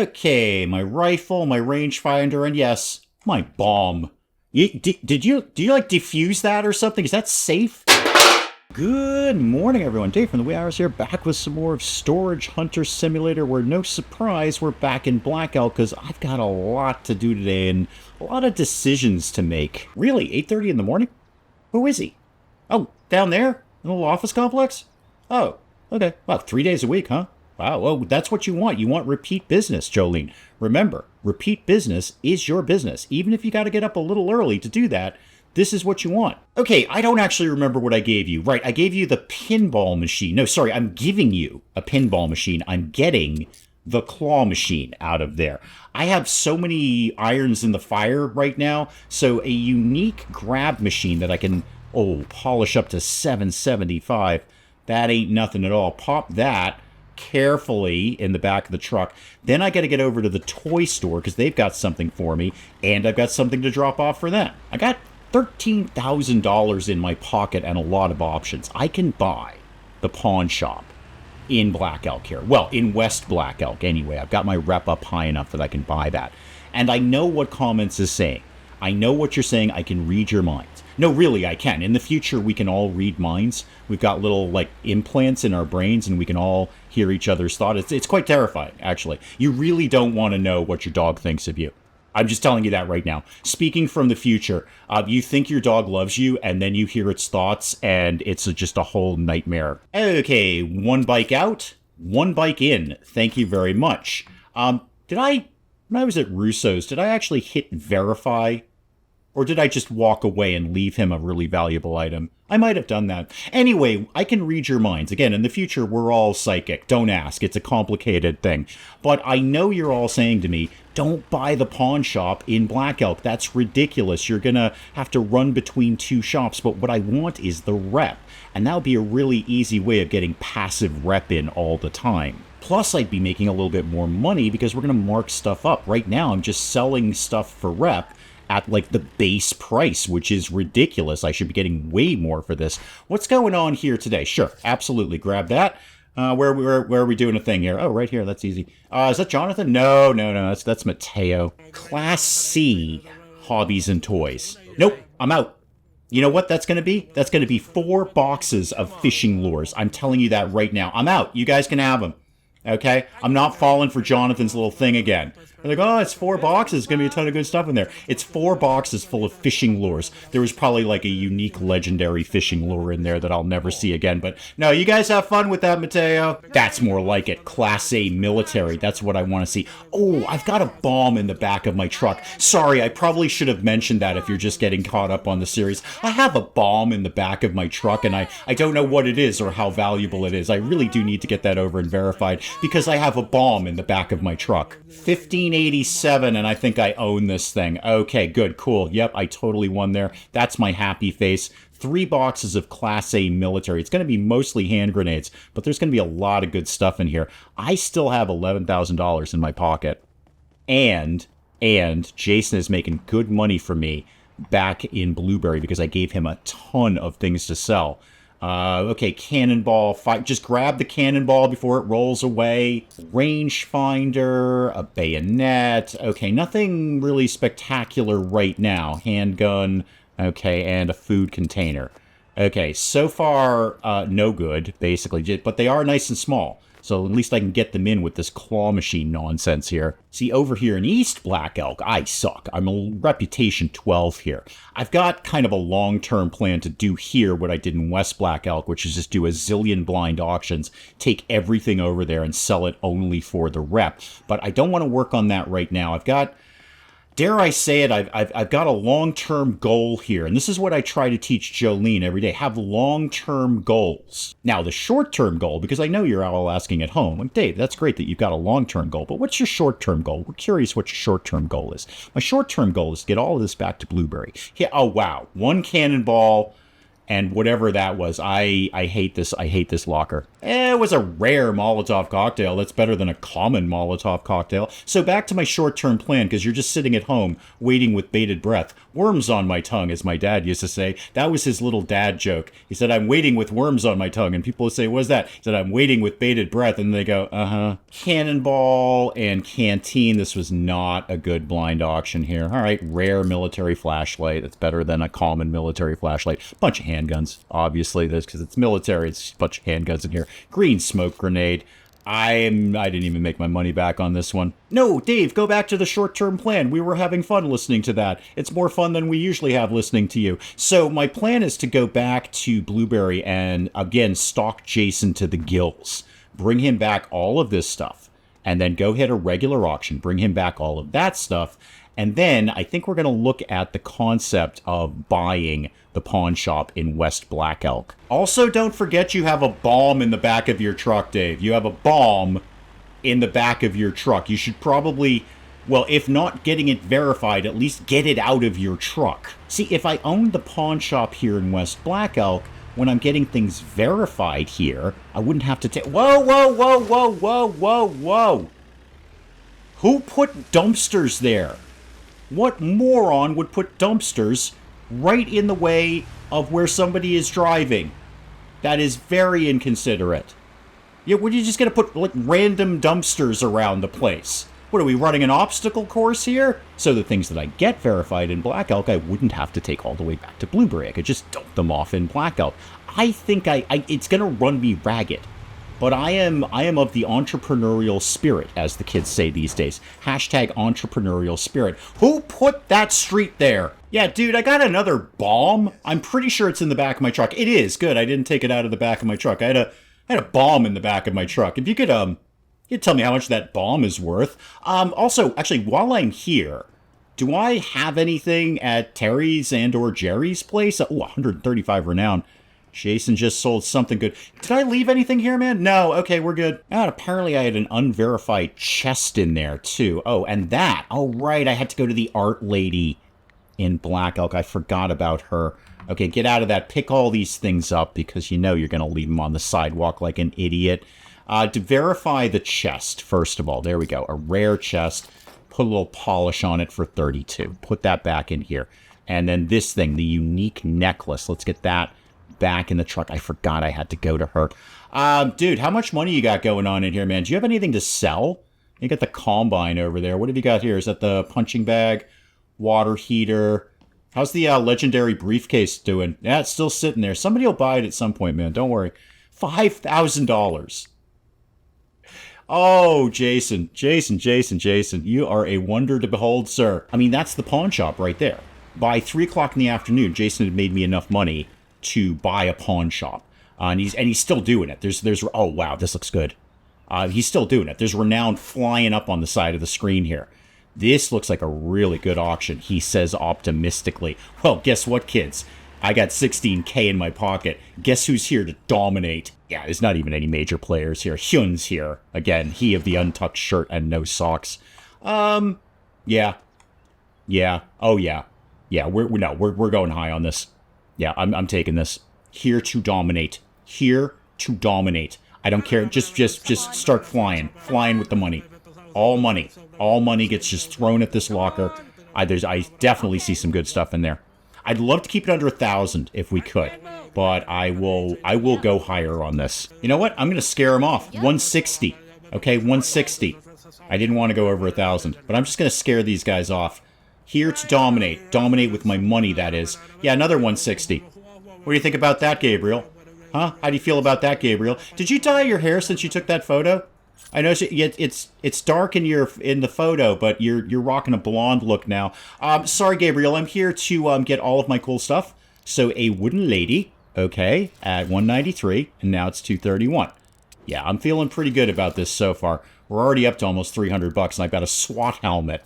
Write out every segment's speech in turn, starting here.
Okay, my rifle, my rangefinder, and yes, my bomb. Do you like defuse that or something? Is that safe? Good morning, everyone. Dave from the Wee Hours here, back with some more of Storage Hunter Simulator, where no surprise, we're back in Black Elk, because I've got a lot to do today and a lot of decisions to make. Really? 8:30 in the morning? Who is he? Oh, down there? In the little office complex? Oh, okay. Well, 3 days a week, huh? Wow, well, that's what you want. You want repeat business, Jolene. Remember, repeat business is your business. Even if you got to get up a little early to do that, this is what you want. Okay, I don't actually remember what I gave you. Right, I gave you the pinball machine. No, sorry, I'm giving you a pinball machine. I'm getting the claw machine out of there. I have so many irons in the fire right now, so a unique grab machine that I can, polish up to 775. That ain't nothing at all. Pop that carefully in the back of the truck. Then I got to get over to the toy store because they've got something for me, and I've got something to drop off for them. I got $13,000 in my pocket and a lot of options. I can buy the pawn shop in Black Elk here. Well, in West Black Elk anyway. I've got my rep up high enough that I can buy that. And I know what comments is saying. I know what you're saying. I can read your minds. No, really, I can. In the future, we can all read minds. We've got little, implants in our brains, and we can all hear each other's thoughts. It's quite terrifying, actually. You really don't want to know what your dog thinks of you. I'm just telling you that right now. Speaking from the future, you think your dog loves you, and then you hear its thoughts, and it's just a whole nightmare. Okay, one bike out, one bike in. Thank you very much. When I was at Russo's, did I actually hit verify? Or did I just walk away and leave him a really valuable item? I might have done that. Anyway, I can read your minds. Again, in the future, we're all psychic. Don't ask. It's a complicated thing. But I know you're all saying to me, don't buy the pawn shop in Black Elk. That's ridiculous. You're going to have to run between two shops. But what I want is the rep. And that would be a really easy way of getting passive rep in all the time. Plus, I'd be making a little bit more money because we're going to mark stuff up. Right now, I'm just selling stuff for rep at the base price, which is ridiculous. I should be getting way more for this. What's going on here today? Sure, absolutely. Grab that. Where are we doing a thing here? Oh, right here. That's easy. Is that Jonathan? No. That's Mateo. Class C hobbies and toys. Nope, I'm out. You know what that's going to be? That's going to be 4 boxes of fishing lures. I'm telling you that right now. I'm out. You guys can have them. Okay? I'm not falling for Jonathan's little thing again. They're like, oh, it's 4 boxes. There's going to be a ton of good stuff in there. It's 4 boxes full of fishing lures. There was probably a unique legendary fishing lure in there that I'll never see again. But no, you guys have fun with that, Mateo. That's more like it. Class A military. That's what I want to see. Oh, I've got a bomb in the back of my truck. Sorry, I probably should have mentioned that if you're just getting caught up on the series. I have a bomb in the back of my truck, and I don't know what it is or how valuable it is. I really do need to get that over and verified because I have a bomb in the back of my truck. 1587, and I think I own this thing. Okay, good, cool. Yep, I totally won there. That's my happy face. 3 boxes of Class A military. It's going to be mostly hand grenades, but there's going to be a lot of good stuff in here. I still have $11,000 in my pocket. And Jason is making good money for me back in Blueberry because I gave him a ton of things to sell. Okay, cannonball, just grab the cannonball before it rolls away. Rangefinder, a bayonet. Okay, nothing really spectacular right now. Handgun, okay, and a food container. Okay, so far, no good, basically, but they are nice and small. So at least I can get them in with this claw machine nonsense here. See, over here in East Black Elk, I suck. I'm a reputation 12 here. I've got kind of a long-term plan to do here what I did in West Black Elk, which is just do a zillion blind auctions, take everything over there and sell it only for the rep. But I don't want to work on that right now. I've got... Dare I say it, I've got a long-term goal here, and this is what I try to teach Jolene every day. Have long-term goals. Now, the short-term goal, because I know you're all asking at home, like, Dave, that's great that you've got a long-term goal, but what's your short-term goal? We're curious what your short-term goal is. My short-term goal is to get all of this back to Blueberry. Yeah, oh, wow. 1 cannonball and whatever that was. I hate this. I hate this locker. It was a rare Molotov cocktail. That's better than a common Molotov cocktail. So back to my short-term plan, because you're just sitting at home waiting with bated breath. Worms on my tongue, as my dad used to say. That was his little dad joke. He said, I'm waiting with worms on my tongue. And people would say, what's that? He said, I'm waiting with bated breath. And they go, uh-huh. Cannonball and Canteen. This was not a good blind auction here. All right, rare military flashlight. That's better than a common military flashlight. Bunch of handguns, obviously. This because it's military. It's a bunch of handguns in here. Green smoke grenade. I didn't even make my money back on this one. No, Dave, go back to the short-term plan. We were having fun listening to that. It's more fun than we usually have listening to you. So my plan is to go back to Blueberry and, again, stalk Jason to the gills. Bring him back all of this stuff. And then go hit a regular auction. Bring him back all of that stuff. And then I think we're going to look at the concept of buying the pawn shop in West Black Elk. Also, don't forget you have a bomb in the back of your truck, Dave. You have a bomb in the back of your truck. You should probably, well, if not getting it verified, at least get it out of your truck. See, if I owned the pawn shop here in West Black Elk, when I'm getting things verified here, I wouldn't have to take... Whoa, whoa, whoa, whoa, whoa, whoa, whoa. Who put dumpsters there? What moron would put dumpsters right in the way of where somebody is driving? That is very inconsiderate. Yeah, we're just going to put, like, random dumpsters around the place. What, are we running an obstacle course here? So the things that I get verified in Black Elk, I wouldn't have to take all the way back to Blueberry. I could just dump them off in Black Elk. I think it's going to run me ragged. But I am of the entrepreneurial spirit, as the kids say these days. Hashtag entrepreneurial spirit. Who put that street there? Yeah, dude, I got another bomb. I'm pretty sure it's in the back of my truck. It is. Good. I didn't take it out of the back of my truck. I had a bomb in the back of my truck. If you could, you'd tell me how much that bomb is worth. Also, actually, while I'm here, do I have anything at Terry's and or Jerry's place? Oh, 135 renown. Jason just sold something good. Did I leave anything here, man? No. Okay, we're good. And apparently I had an unverified chest in there, too. Oh, and that. Oh, right. I had to go to the art lady in Black Elk. I forgot about her. Okay, get out of that. Pick all these things up because you know you're going to leave them on the sidewalk like an idiot. To verify the chest, first of all. There we go. A rare chest. Put a little polish on it for 32. Put that back in here. And then this thing, the unique necklace. Let's get that back in the truck. I forgot I had to go to her. Dude, how much money you got going on in here, man? Do you have anything to sell? You got the combine over there. What have you got here? Is that the punching bag? Water heater? How's the legendary briefcase doing? Yeah, it's still sitting there. Somebody will buy it at some point, man. Don't worry. $5,000. Oh, Jason. You are a wonder to behold, sir. I mean, that's the pawn shop right there. By 3 o'clock in the afternoon, Jason had made me enough money to buy a pawn shop, and he's still doing it. There's oh wow, this looks good. He's still doing it. There's renown flying up on the side of the screen here. This looks like a really good auction, he says optimistically. Well, guess what, kids? I got 16K in my pocket. Guess who's here to dominate? Yeah, there's not even any major players here. Hyun's here again. He of the untucked shirt and no socks. Yeah. Oh yeah. We're going high on this. Yeah, I'm taking this. Here to dominate. Here to dominate. I don't care. Just start flying. Flying with the money. All money. All money gets just thrown at this locker. I definitely see some good stuff in there. I'd love to keep it under 1,000 if we could, but I will go higher on this. You know what? I'm going to scare him off. 160. Okay, 160. I didn't want to go over 1,000, but I'm just going to scare these guys off. Here to dominate. Dominate with my money, that is. Yeah, another 160. What do you think about that, Gabriel? Huh? How do you feel about that, Gabriel? Did you dye your hair since you took that photo? I know it's dark in the photo, but you're rocking a blonde look now. Sorry, Gabriel. I'm here to get all of my cool stuff. So a wooden lady, okay, at 193, and now it's 231. Yeah, I'm feeling pretty good about this so far. We're already up to almost $300, and I've got a SWAT helmet.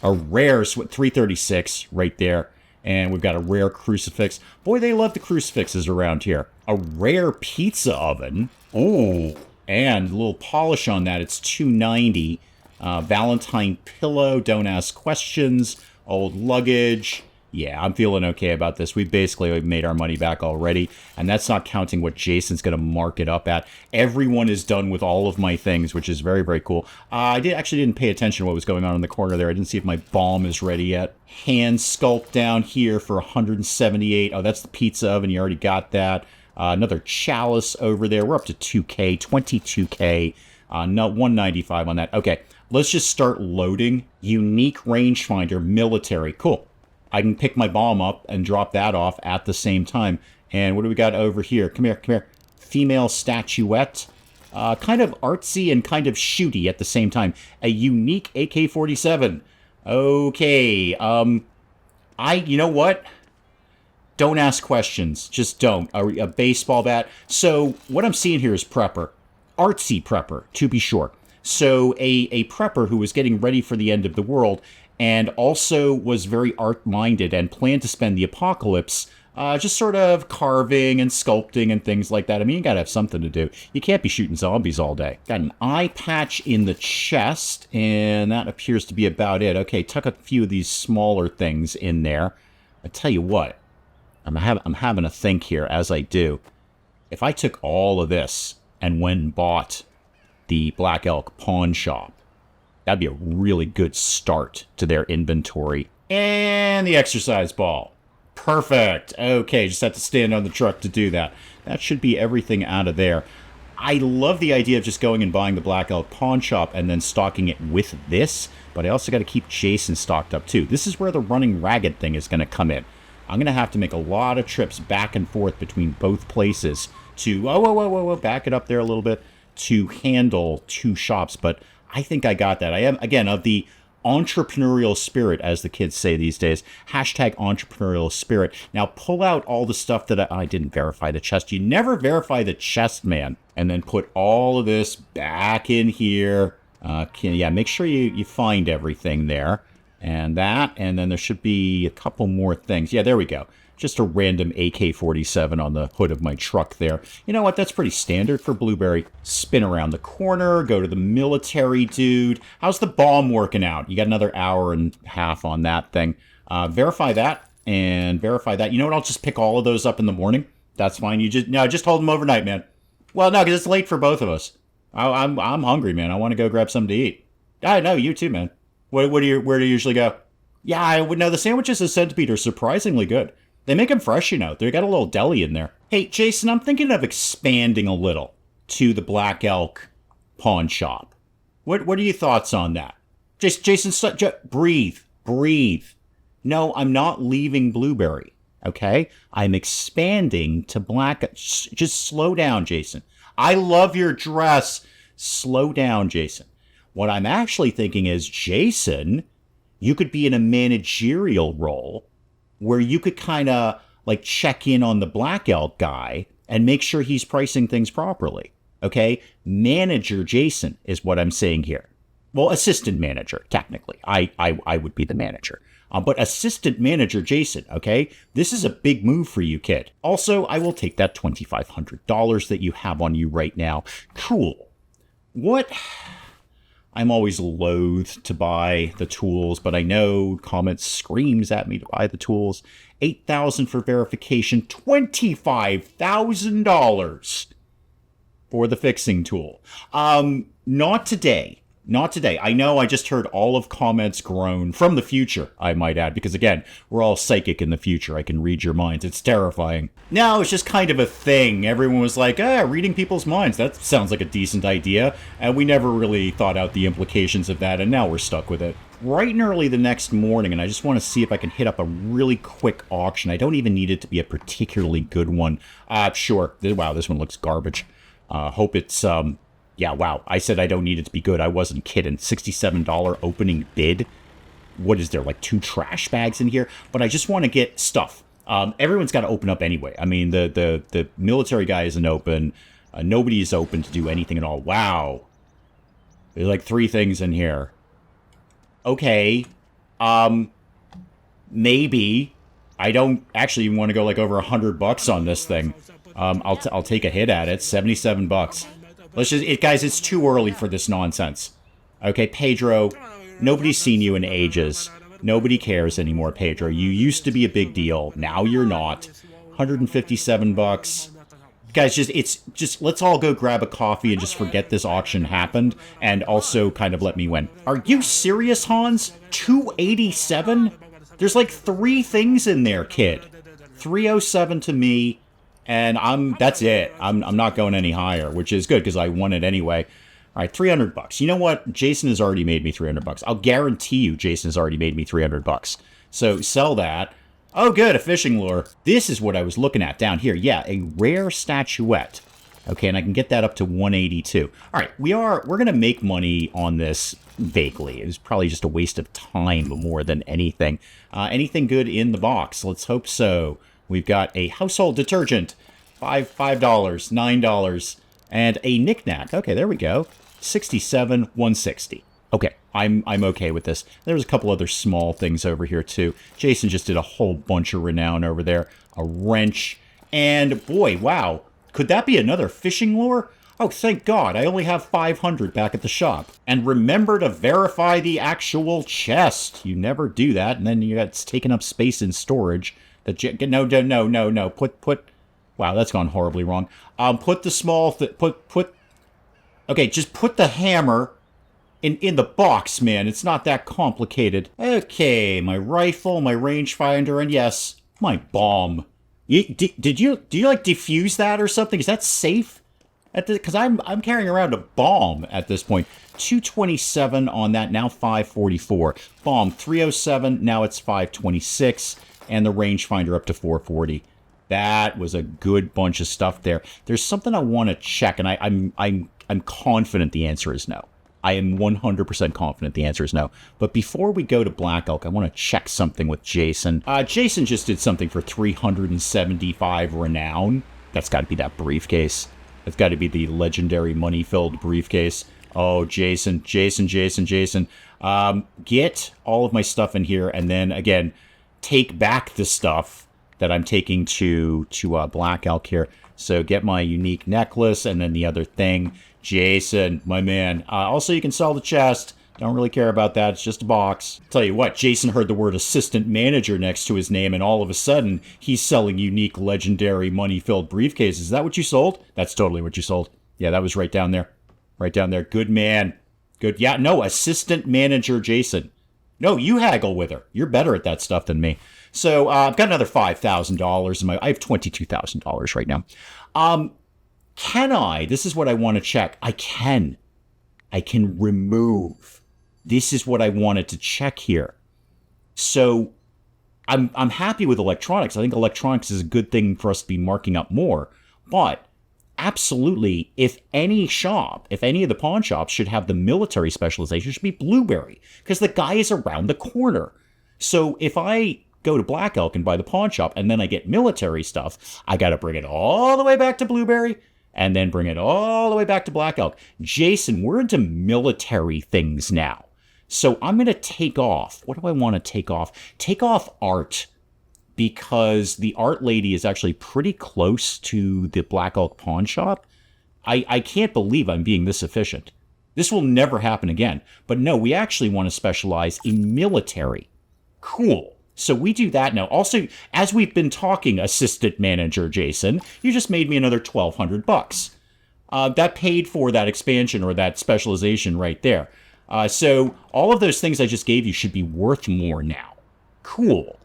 A rare 336 right there. And we've got a rare crucifix. Boy, they love the crucifixes around here. A rare pizza oven. Ooh. And a little polish on that. It's $290. Valentine pillow. Don't ask questions. Old luggage. Yeah, I'm feeling okay about this. We basically made our money back already, and that's not counting what Jason's going to mark it up at. Everyone is done with all of my things, which is very, very cool. Actually didn't pay attention to what was going on in the corner there. I didn't see if my bomb is ready yet. Hand sculpt down here for 178. Oh, that's the pizza oven. You already got that. Another chalice over there. We're up to 2K, 22K. No, 195 on that. Okay, let's just start loading. Unique rangefinder, military. Cool. I can pick my bomb up and drop that off at the same time. And what do we got over here? Come here, come here. Female statuette. Kind of artsy and kind of shooty at the same time. A unique AK-47. Okay. You know what? Don't ask questions. Just don't. A baseball bat. So what I'm seeing here is prepper. Artsy prepper, to be sure. So a prepper who was getting ready for the end of the world and also was very art-minded and planned to spend the apocalypse just sort of carving and sculpting and things like that. I mean, you gotta have something to do. You can't be shooting zombies all day. Got an eye patch in the chest, and that appears to be about it. Okay, tuck a few of these smaller things in there. I tell you what, I'm having a think here as I do. If I took all of this and went and bought the Black Elk pawn shop, that'd be a really good start to their inventory. And the exercise ball. Perfect. Okay, just have to stand on the truck to do that. That should be everything out of there. I love the idea of just going and buying the Black Elk pawn shop and then stocking it with this, but I also got to keep Jason stocked up too. This is where the running ragged thing is going to come in. I'm going to have to make a lot of trips back and forth between both places to, whoa, back it up there a little bit, to handle two shops, but I think I got that. I am, again, of the entrepreneurial spirit, as the kids say these days. Hashtag entrepreneurial spirit. Now pull out all the stuff that I didn't verify the chest. You never verify the chest, man. And then put all of this back in here. Yeah, make sure you find everything there. And that, and then there should be a couple more things. Yeah, there we go. Just a random AK-47 on the hood of my truck there. You know what? That's pretty standard for Blueberry. Spin around the corner, go to the military dude. How's the bomb working out? You got another hour and a half on that thing. Verify that and verify that. You know what? I'll just pick all of those up in the morning. That's fine. Just hold them overnight, man. Well, no, because it's late for both of us. I'm hungry, man. I want to go grab something to eat. I know, you too, man. Where do you usually go? Yeah, I would know. The sandwiches at Centipede are surprisingly good. They make them fresh, you know. They got a little deli in there. Hey, Jason, I'm thinking of expanding a little to the Black Elk pawn shop. What are your thoughts on that? Jason, breathe. No, I'm not leaving Blueberry, okay? I'm expanding to Black... Just slow down, Jason. I love your dress. Slow down, Jason. What I'm actually thinking is, Jason, you could be in a managerial role where you could kind of like check in on the Black Elk guy and make sure he's pricing things properly. Okay? Manager Jason is what I'm saying here. Well, assistant manager, technically. I would be the manager. But assistant manager Jason, okay? This is a big move for you, kid. Also, I will take that $2,500 that you have on you right now. Cool. What... I'm always loath to buy the tools, but I know comments screams at me to buy the tools. $8,000 for verification, $25,000 for the fixing tool. Not today. Not today. I know I just heard all of comments groan from the future, I might add, because again, we're all psychic in the future. I can read your minds. It's terrifying. No, it's just kind of a thing. Everyone was like, reading people's minds. That sounds like a decent idea. And we never really thought out the implications of that, and now we're stuck with it. Bright and early the next morning, and I just want to see if I can hit up a really quick auction. I don't even need it to be a particularly good one. Sure. Wow, this one looks garbage. Hope it's, yeah, wow. I said I don't need it to be good. I wasn't kidding. $67 opening bid. What is there, like 2 trash bags in here? But I just want to get stuff. Everyone's got to open up anyway. I mean, the military guy isn't open. Nobody is open to do anything at all. Wow. There's like 3 things in here. Okay. Maybe. I don't actually even want to go like over $100 on this thing. I'll take a hit at it. $77. Let's just, guys, it's too early for this nonsense. Okay, Pedro, nobody's seen you in ages. Nobody cares anymore, Pedro. You used to be a big deal. Now you're not. 157 bucks. Guys, just let's all go grab a coffee and just forget this auction happened, and also kind of let me win. Are you serious, Hans? 287? There's like 3 things in there, kid. 307 to me, and that's it. I'm not going any higher, which is good because I won it anyway. All right, 300 bucks. You know what? Jason has already made me 300 bucks. I'll guarantee you Jason has already made me 300 bucks. So sell that. Oh, good, a fishing lure. This is what I was looking at down here. Yeah, a rare statuette. Okay, and I can get that up to 182. All right, we're going to make money on this vaguely. It was probably just a waste of time more than anything. Anything good in the box? Let's hope so. We've got a household detergent, $5, $9, and a knick-knack. Okay, there we go. 67, 160. Okay, I'm okay with this. There's a couple other small things over here, too. Jason just did a whole bunch of renown over there. A wrench. And, boy, wow. Could that be another fishing lure? Oh, thank God. I only have 500 back at the shop. And remember to verify the actual chest. You never do that, and then it's taking up space in storage. No. Put... Wow, that's gone horribly wrong. Put the small... Okay, just put the hammer... In the box, man. It's not that complicated. Okay, my rifle, my rangefinder, and yes, my bomb. Do you like defuse that or something? Is that safe? Because I'm carrying around a bomb at this point. 227 on that, now 544. Bomb 307, now it's 526, and the rangefinder up to 440. That was a good bunch of stuff there. There's something I want to check, and I'm confident the answer is no. I am 100% confident the answer is no. But before we go to Black Elk, I want to check something with Jason. Jason just did something for 375 renown. That's got to be that briefcase. That's got to be the legendary money-filled briefcase. Oh, Jason. Get all of my stuff in here, and then, again, take back the stuff that I'm taking to Black Elk here. So get my unique necklace, and then the other thing. Jason, my man. Also, you can sell the chest. Don't really care about that. It's just a box. Tell you what, Jason heard the word assistant manager next to his name, and all of a sudden, he's selling unique, legendary, money-filled briefcases. Is that what you sold? That's totally what you sold. Yeah, that was right down there. Right down there. Good man. Good. Yeah, no, assistant manager Jason. No, you haggle with her. You're better at that stuff than me. So, I've got another $5,000 in I have $22,000 right now. Can I? This is what I want to check. I can remove. This is what I wanted to check here. So I'm happy with electronics. I think electronics is a good thing for us to be marking up more. But absolutely, if any of the pawn shops should have the military specialization, it should be Blueberry, because the guy is around the corner. So if I go to Black Elk and buy the pawn shop and then I get military stuff, I got to bring it all the way back to Blueberry and then bring it all the way back to Black Elk. Jason, we're into military things now. So I'm going to take off. What do I want to take off? Take off art, because the art lady is actually pretty close to the Black Elk pawn shop. I can't believe I'm being this efficient. This will never happen again. But no, we actually want to specialize in military. Cool. So we do that now. Also, as we've been talking, assistant manager Jason, you just made me another $1,200. That paid for that expansion or that specialization right there. So all of those things I just gave you should be worth more now. Cool.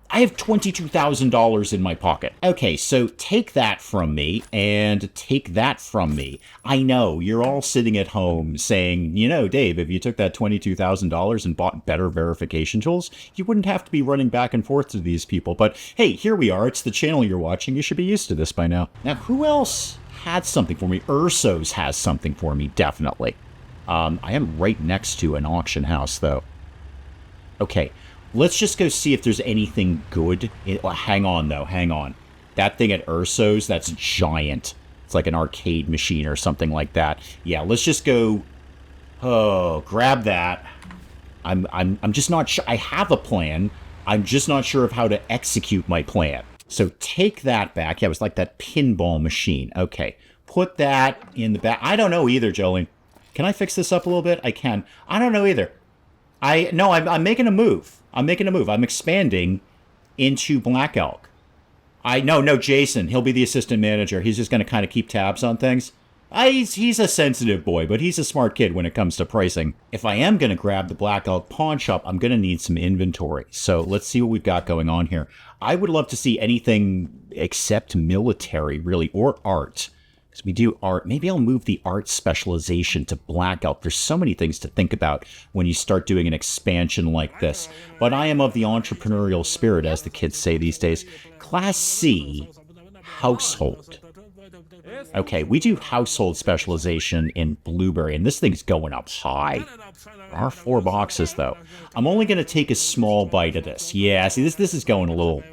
I have $22,000 in my pocket. Okay, so take that from me and take that from me. I know, you're all sitting at home saying, you know, Dave, if you took that $22,000 and bought better verification tools, you wouldn't have to be running back and forth to these people. But hey, here we are. It's the channel you're watching. You should be used to this by now. Now, who else had something for me? Urso's has something for me, definitely. I am right next to an auction house, though. Okay. Let's just go see if there's anything good. Hang on, though. Hang on. That thing at Urso's, that's giant. It's like an arcade machine or something like that. Yeah, let's just go... Oh, grab that. I'm just not sure. I have a plan. I'm just not sure of how to execute my plan. So take that back. Yeah, it was like that pinball machine. Okay. Put that in the back. I don't know either, Jolene. Can I fix this up a little bit? I can. I don't know either. No, I'm making a move. I'm making a move. I'm expanding into Black Elk. No, Jason. He'll be the assistant manager. He's just going to kind of keep tabs on things. He's a sensitive boy, but he's a smart kid when it comes to pricing. If I am going to grab the Black Elk pawn shop, I'm going to need some inventory. So let's see what we've got going on here. I would love to see anything except military, really, or art. Because we do art. Maybe I'll move the art specialization to Black Elk. There's so many things to think about when you start doing an expansion like this. But I am of the entrepreneurial spirit, as the kids say these days. Class C, household. Okay, we do household specialization in Blueberry, and this thing's going up high. There are 4 boxes, though. I'm only going to take a small bite of this. Yeah, see, this is going a little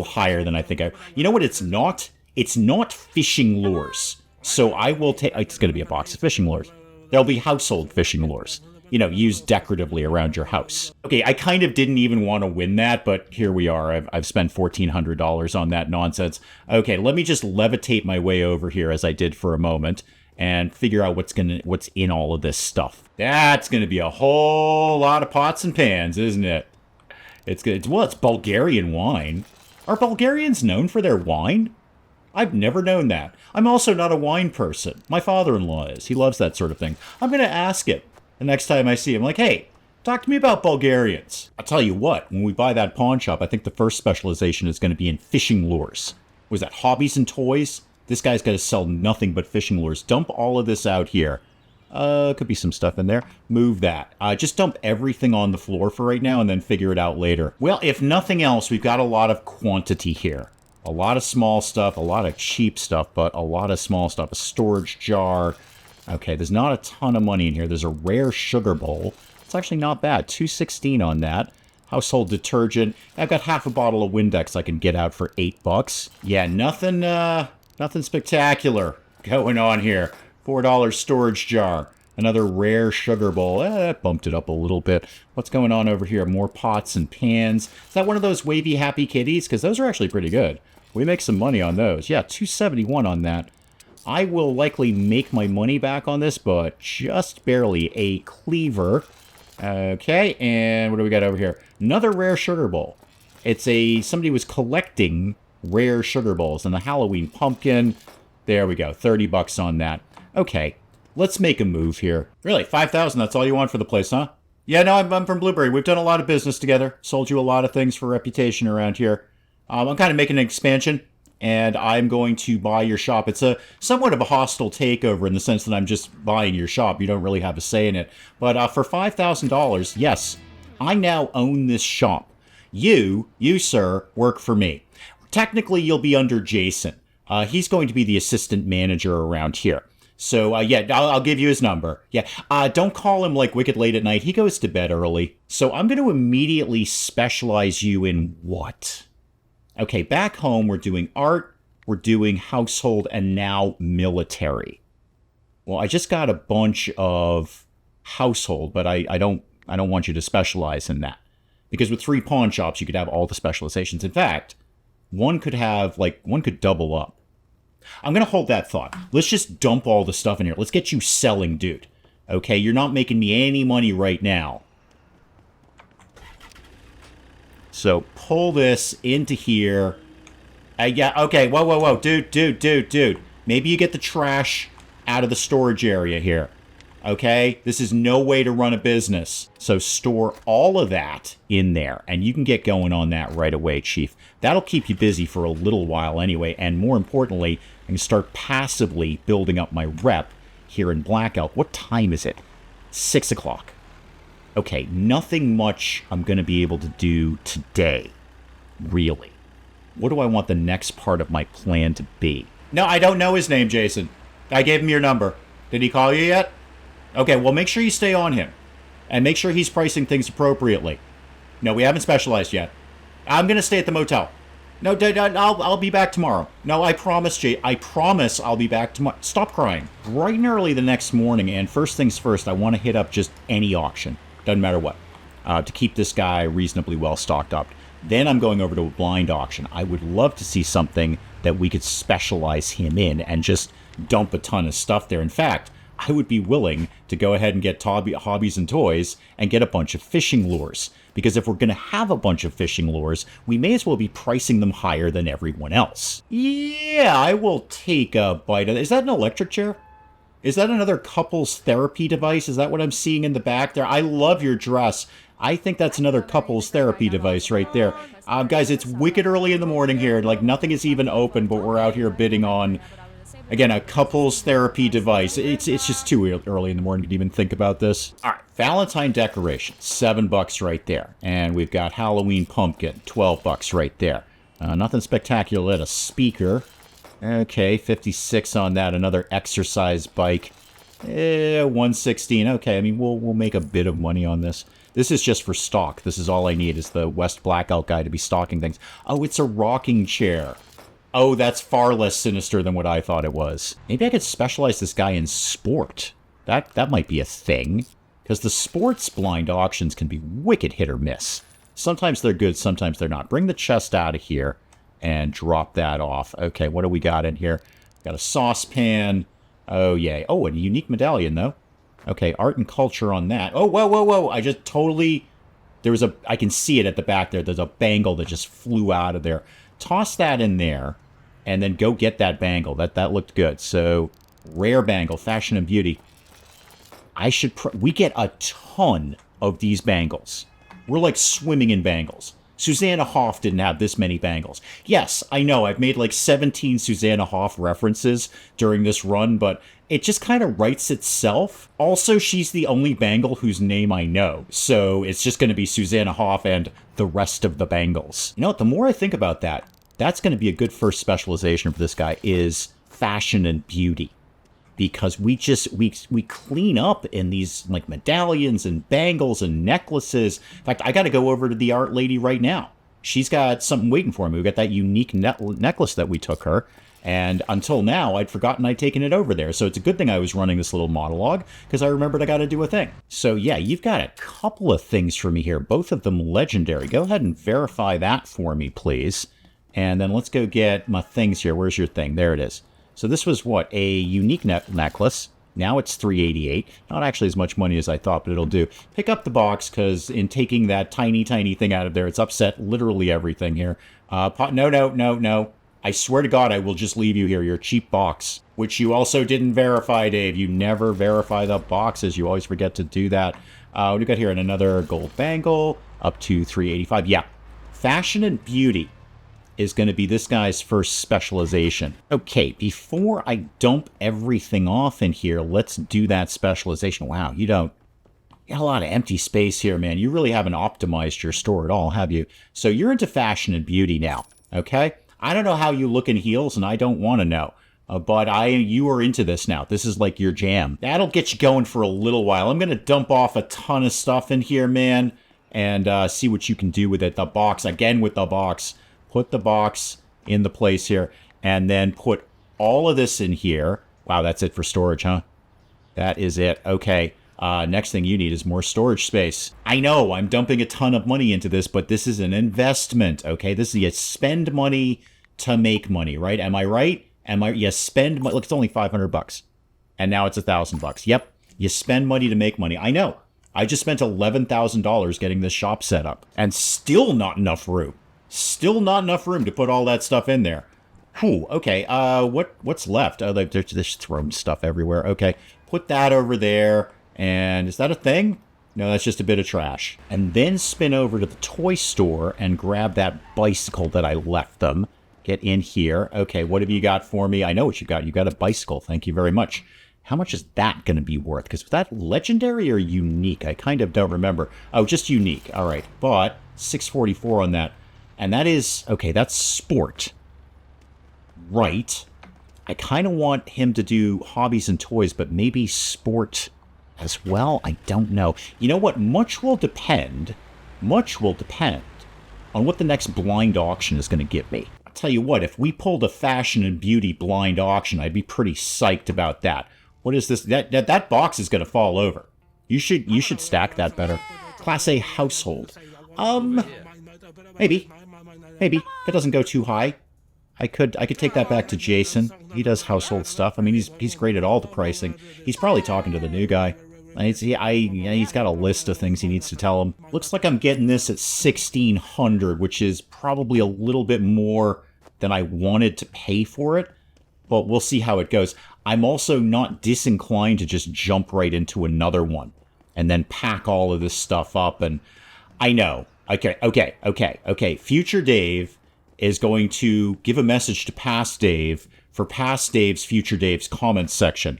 higher than I think I... You know what it's not? It's not fishing lures. So I will take... It's going to be a box of fishing lures. There'll be household fishing lures. You know, used decoratively around your house. Okay, I kind of didn't even want to win that, but here we are. I've spent $1,400 on that nonsense. Okay, let me just levitate my way over here as I did for a moment and figure out what's in all of this stuff. That's going to be a whole lot of pots and pans, isn't it? It's Bulgarian wine. Are Bulgarians known for their wine? I've never known that. I'm also not a wine person. My father-in-law is. He loves that sort of thing. I'm going to ask him. The next time I see him, like, hey, talk to me about Bulgarians. I'll tell you what, when we buy that pawn shop, I think the first specialization is going to be in fishing lures. Was that hobbies and toys? This guy's got to sell nothing but fishing lures. Dump all of this out here. Could be some stuff in there. Move that. Just dump everything on the floor for right now and then figure it out later. Well, if nothing else, we've got a lot of quantity here. A lot of small stuff, a lot of cheap stuff, but a lot of small stuff. A storage jar. Okay, there's not a ton of money in here. There's a rare sugar bowl. It's actually not bad. $2.16 on that. Household detergent. I've got half a bottle of Windex I can get out for $8. Yeah, nothing spectacular going on here. $4 storage jar. Another rare sugar bowl. That bumped it up a little bit. What's going on over here? More pots and pans. Is that one of those wavy happy kitties? Because those are actually pretty good. We make some money on those. Yeah, $2.71 on that. I will likely make my money back on this, but just barely. A cleaver. Okay, and what do we got over here? Another rare sugar bowl. Somebody was collecting rare sugar bowls, and the Halloween pumpkin. There we go, $30 on that. Okay, let's make a move here. Really, $5,000, that's all you want for the place, huh? Yeah, no, I'm from Blueberry. We've done a lot of business together. Sold you a lot of things for reputation around here. I'm kind of making an expansion. And I'm going to buy your shop. It's somewhat of a hostile takeover in the sense that I'm just buying your shop. You don't really have a say in it. But for $5,000, yes, I now own this shop. You, sir, work for me. Technically, you'll be under Jason. He's going to be the assistant manager around here. So, yeah, I'll give you his number. Yeah, don't call him, like, wicked late at night. He goes to bed early. So I'm going to immediately specialize you in what? Okay, back home, we're doing art, we're doing household, and now military. Well, I just got a bunch of household, but I don't want you to specialize in that. Because with 3 pawn shops, you could have all the specializations. In fact, one could double up. I'm going to hold that thought. Let's just dump all the stuff in here. Let's get you selling, dude. Okay, you're not making me any money right now. So pull this into here. Yeah, okay, whoa. Dude. Maybe you get the trash out of the storage area here. Okay? This is no way to run a business. So store all of that in there, and you can get going on that right away, Chief. That'll keep you busy for a little while anyway, and more importantly, I can start passively building up my rep here in Black Elk. What time is it? 6 o'clock. Okay, nothing much I'm going to be able to do today, really. What do I want the next part of my plan to be? No, I don't know his name, Jason. I gave him your number. Did he call you yet? Okay, well, make sure you stay on him. And make sure he's pricing things appropriately. No, we haven't specialized yet. I'm going to stay at the motel. No, I'll be back tomorrow. No, I promise, Jay. I promise I'll be back tomorrow. Stop crying. Bright and early the next morning, and first things first, I want to hit up just any auction. Doesn't matter what. To keep this guy reasonably well stocked up. Then I'm going over to a blind auction. I would love to see something that we could specialize him in and just dump a ton of stuff there. In fact, I would be willing to go ahead and get hobbies and toys and get a bunch of fishing lures. Because if we're going to have a bunch of fishing lures, we may as well be pricing them higher than everyone else. Yeah, I will take a bite of it. Is that an electric chair? Is that another couples therapy device? Is that what I'm seeing in the back there? I love your dress. I think that's another couples therapy device right there. Guys, it's wicked early in the morning here. Like, nothing is even open, but we're out here bidding on, again, a couples therapy device. It's just too early in the morning to even think about this. All right, Valentine decoration, $7 right there. And we've got Halloween pumpkin, $12 right there. Nothing spectacular at a speaker. Okay, 56 on that. Another exercise bike. 116. Okay, I mean, we'll make a bit of money on this. This is just for stock. This is all I need, is the West Blackout guy to be stocking things. Oh, it's a rocking chair. Oh, that's far less sinister than what I thought it was. Maybe I could specialize this guy in sport. That might be a thing. Because the sports blind auctions can be wicked hit or miss. Sometimes they're good, sometimes they're not. Bring the chest out of here and drop that off. Okay, what do we got in here? Got a saucepan. Oh, yay. Oh, a unique medallion, though. Okay, art and culture on that. Oh, whoa, whoa, whoa. I just totally... I can see it at the back there. There's a bangle that just flew out of there. Toss that in there, and then go get that bangle. That looked good. So, rare bangle, fashion and beauty. We get a ton of these bangles. We're like swimming in bangles. Susanna Hoff didn't have this many bangles. Yes, I know, I've made like 17 Susanna Hoff references during this run, but it just kind of writes itself. Also, she's the only bangle whose name I know, so it's just going to be Susanna Hoff and the rest of the bangles. You know what, the more I think about that, that's going to be a good first specialization for this guy, is fashion and beauty. Because we clean up in these like medallions and bangles and necklaces. In fact, I got to go over to the art lady right now. She's got something waiting for me. We got that unique necklace that we took her. And until now, I'd forgotten I'd taken it over there. So it's a good thing I was running this little monologue, because I remembered I got to do a thing. So yeah, you've got a couple of things for me here, both of them legendary. Go ahead and verify that for me, please. And then let's go get my things here. Where's your thing? There it is. So this was what? A unique necklace. Now it's $388. Not actually as much money as I thought, but it'll do. Pick up the box, because in taking that tiny, tiny thing out of there, it's upset literally everything here. No. I swear to God, I will just leave you here. Your cheap box, which you also didn't verify, Dave. You never verify the boxes. You always forget to do that. What do we got here? And another gold bangle, up to $385. Yeah. Fashion and beauty is going to be this guy's first specialization. Okay, before I dump everything off in here, let's do that specialization. Wow, you got a lot of empty space here, man. You really haven't optimized your store at all, have you? So you're into fashion and beauty now, okay? I don't know how you look in heels, and I don't want to know. But you are into this now. This is like your jam. That'll get you going for a little while. I'm going to dump off a ton of stuff in here, man, and see what you can do with it. The box, again with the box. Put the box in the place here, and then put all of this in here. Wow, that's it for storage, huh? That is it. Okay, next thing you need is more storage space. I know, I'm dumping a ton of money into this, but this is an investment, okay? This is, you spend money to make money, right? Am I right? You spend money, look, it's only $500, and now it's $1,000. Yep, you spend money to make money. I know, I just spent $11,000 getting this shop set up, and still not enough room. Still not enough room to put all that stuff in there. Whew, okay, what's left? Oh, they're just throwing stuff everywhere. Okay, put that over there. And is that a thing? No, that's just a bit of trash. And then spin over to the toy store and grab that bicycle that I left them. Get in here. Okay, what have you got for me? I know what you got. You got a bicycle. Thank you very much. How much is that going to be worth? Because was that legendary or unique? I kind of don't remember. Oh, just unique. All right, but $644 on that. And that is, okay, that's sport. Right. I kind of want him to do hobbies and toys, but maybe sport as well? I don't know. You know what? Much will depend on what the next blind auction is going to give me. I'll tell you what, if we pulled a fashion and beauty blind auction, I'd be pretty psyched about that. What is this? That box is going to fall over. You should stack that better. Class A household. Maybe. If it doesn't go too high. I could take that back to Jason. He does household stuff. I mean, he's great at all the pricing. He's probably talking to the new guy. He's got a list of things he needs to tell him. Looks like I'm getting this at 1,600, which is probably a little bit more than I wanted to pay for it. But we'll see how it goes. I'm also not disinclined to just jump right into another one and then pack all of this stuff up. And I know. Okay. Future Dave is going to give a message to Past Dave for Past Dave's Future Dave's comments section.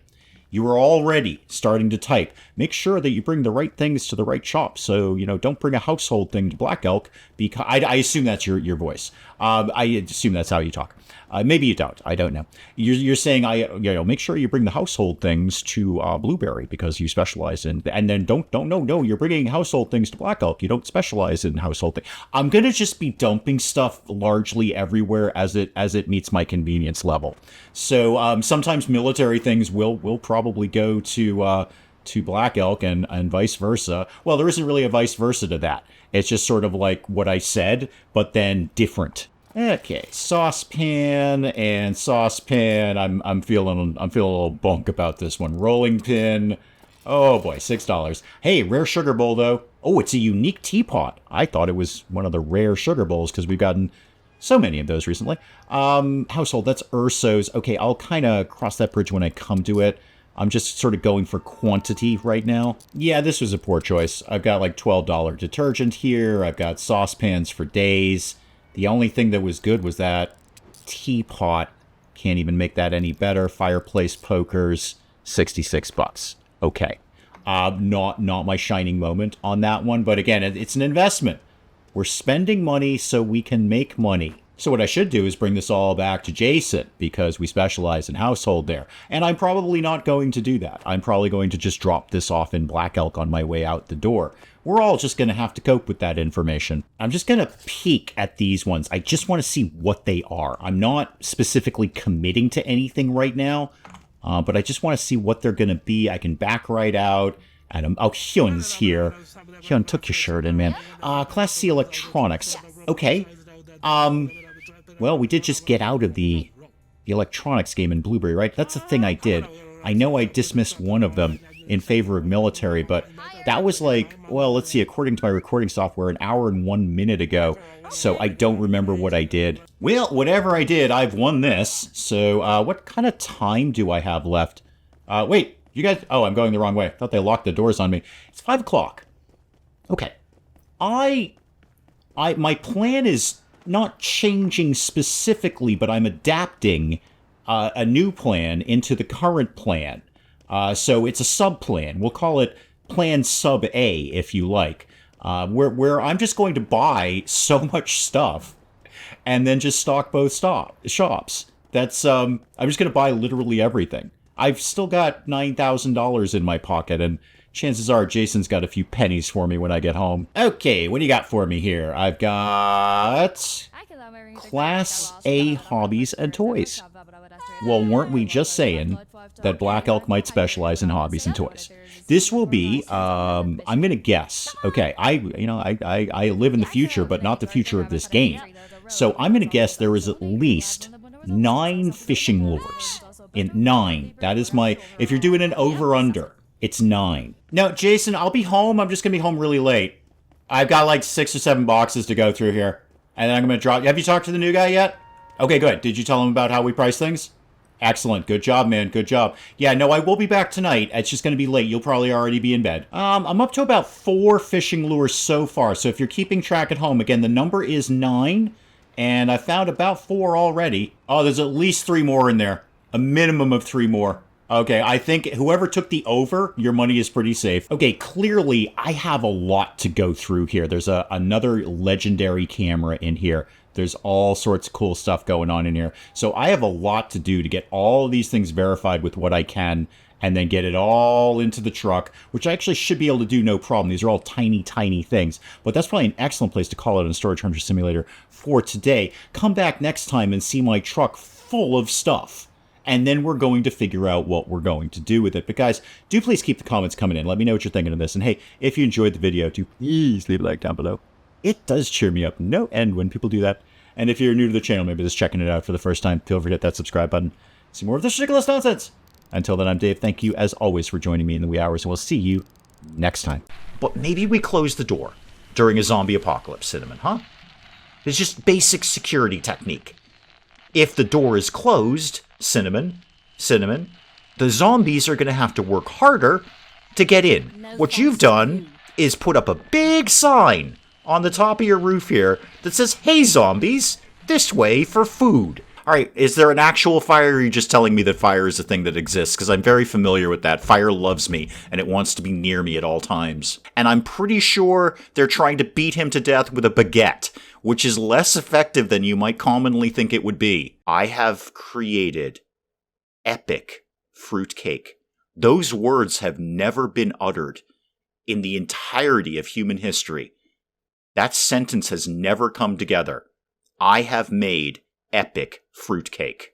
You are already starting to type. Make sure that you bring the right things to the right shop. So, don't bring a household thing to Black Elk, because I assume that's your voice. I assume that's how you talk. Maybe you don't. I don't know. You're saying make sure you bring the household things to Blueberry because you specialize in. And then no. You're bringing household things to Black Elk. You don't specialize in household things. I'm gonna just be dumping stuff largely everywhere as it meets my convenience level. So sometimes military things will probably go to Black Elk and vice versa. Well, there isn't really a vice versa to that. It's just sort of like what I said, but then different. Okay, saucepan and saucepan. I'm feeling a little bunk about this one. Rolling pin. Oh boy, $6. Hey, rare sugar bowl though. Oh, it's a unique teapot. I thought it was one of the rare sugar bowls because we've gotten so many of those recently. Household, that's Urso's. Okay, I'll kind of cross that bridge when I come to it. I'm just sort of going for quantity right now. Yeah, this was a poor choice. I've got like $12 detergent here. I've got saucepans for days. The only thing that was good was that teapot. Can't even make that any better. Fireplace pokers, $66. Okay. Not my shining moment on that one, but again, it's an investment. We're spending money so we can make money. So what I should do is bring this all back to Jason, because we specialize in household there. And I'm probably not going to do that. I'm probably going to just drop this off in Black Elk on my way out the door. We're all just going to have to cope with that information. I'm just going to peek at these ones. I just want to see what they are. I'm not specifically committing to anything right now, but I just want to see what they're going to be. I can back right out. And Hyun's here. Hyun, took your shirt in, man. Class C electronics. Okay. Well, we did just get out of the electronics game in Blueberry, right? That's the thing I did. I know I dismissed one of them in favor of military, but that was like, well, let's see, according to my recording software, an hour and 1 minute ago, so I don't remember what I did. Well, whatever I did, I've won this, so what kind of time do I have left? Wait, you guys, oh, I'm going the wrong way. I thought they locked the doors on me. It's 5 o'clock. Okay. My plan is not changing specifically, but I'm adapting a new plan into the current plan. So it's a sub-plan. We'll call it Plan Sub A, if you like, where I'm just going to buy so much stuff and then just stock both shops. That's I'm just going to buy literally everything. I've still got $9,000 in my pocket, and chances are Jason's got a few pennies for me when I get home. Okay, what do you got for me here? I've got Class A hobbies and toys. Well, weren't we just saying that Black Elk might specialize in hobbies and toys? This will be, I'm going to guess. Okay, I live in the future, but not the future of this game. So I'm going to guess there is at least 9 fishing lures. 9. That is my, if you're doing an over-under, it's 9. Now, Jason, I'll be home. I'm just going to be home really late. I've got like 6 or 7 boxes to go through here. And then I'm going to drop... Have you talked to the new guy yet? Okay, good. Did you tell him about how we price things? Excellent. Good job, man. Good job. Yeah, no, I will be back tonight. It's just going to be late. You'll probably already be in bed. I'm up to about 4 fishing lures so far. So if you're keeping track at home, again, the number is 9. And I found about 4 already. Oh, there's at least 3 more in there. A minimum of 3 more. Okay, I think whoever took the over, your money is pretty safe. Okay, clearly I have a lot to go through here. There's another legendary camera in here. There's all sorts of cool stuff going on in here. So I have a lot to do to get all of these things verified with what I can, and then get it all into the truck, which I actually should be able to do no problem. These are all tiny, tiny things. But that's probably an excellent place to call it in Storage Hunter Simulator for today. Come back next time and see my truck full of stuff. And then we're going to figure out what we're going to do with it. But guys, do please keep the comments coming in. Let me know what you're thinking of this. And hey, if you enjoyed the video, do please leave a like down below. It does cheer me up no end when people do that. And if you're new to the channel, maybe just checking it out for the first time, feel free to hit that subscribe button. See more of this ridiculous nonsense. Until then, I'm Dave. Thank you, as always, for joining me in the wee hours, and we'll see you next time. But maybe we close the door during a zombie apocalypse, Cinnamon, huh? It's just basic security technique. If the door is closed, Cinnamon, the zombies are going to have to work harder to get in. What you've done is put up a big sign on the top of your roof here that says, "Hey zombies, this way for food." Alright, is there an actual fire, or are you just telling me that fire is a thing that exists? Because I'm very familiar with that. Fire loves me, and it wants to be near me at all times. And I'm pretty sure they're trying to beat him to death with a baguette, which is less effective than you might commonly think it would be. I have created epic fruitcake. Those words have never been uttered in the entirety of human history. That sentence has never come together. I have made epic fruitcake.